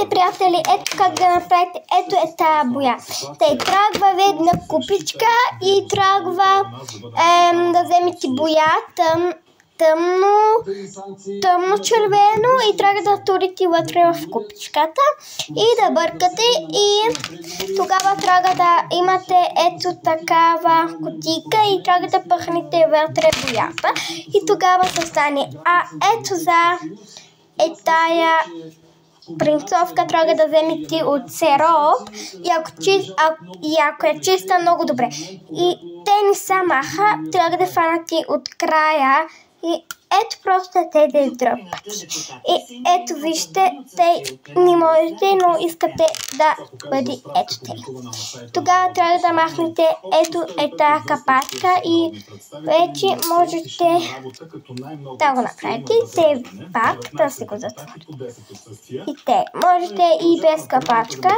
приятели, ето как да направите. Ето е тая боя. Тъй трябва ви една купичка и трябва да вземете боя тъмно червено и трябва да турите вътре в купичката и да бъркате и тогава трябва да имате ето такава кутийка и трябва да пъхнете вътре боята и тогава ще стане. А ето за тая принцовка трябва да вземете от сироп и ако е чиста, много добре. И те не са маха, трябва да фанате от края и ето просто те да издръпват. И ето вижте, те не можете, но искате да бъде ето те. Тогава трябва да махнете ето тази капачка и вече можете да го направите. Те пак да се го затворите. И те можете и без капачка.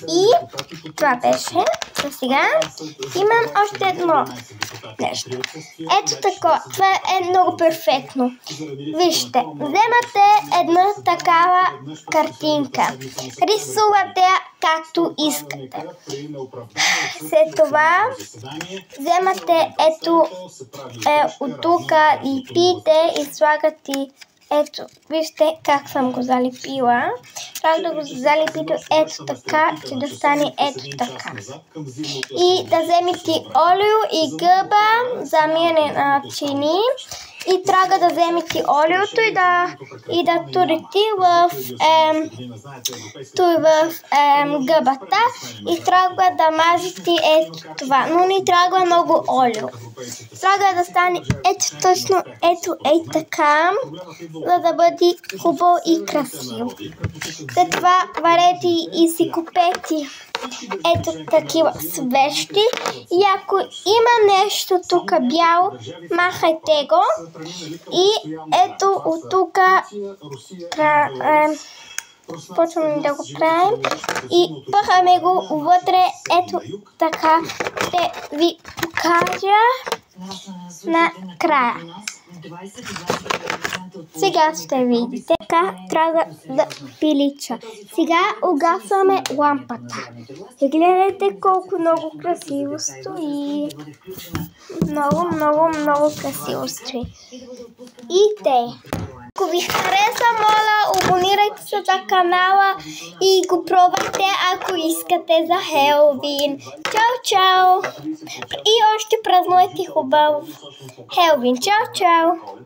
И това беше. А сега имам още едно нещо. Ето така. Това е много перфектно. Вижте, вземате една такава картинка. Рисувате както искате. След това вземате ето от тук и пите и слагате. Ето, вижте как съм го залепила. Трябва да го залепите ето така, че да стане ето така. И да вземете олио и гъба за миене на чини. И трябва да вземете олиото и да турите в гъбата. И трябва да мажете ето това. Но не трябва много олио. Трябва да стане ето точно ето така, за да бъде хубаво и красиво. След това варете и си купете ето такива свещи. И ако има нещо тук бяло, махайте го. И ето от тук почваме да го правим и пъхаме го вътре, ето така ще ви покажа на края. Сега ще видите как трябва да пилича. Сега угасваме лампата. И гледайте колко много красиво стои. Много красиво стои. И те. Ако ви хареса, моля, абонирайте се за канала и го пробвайте, ако искате за Хелоуин. Чао! И още празнувайте хубав Хелоуин. Чао!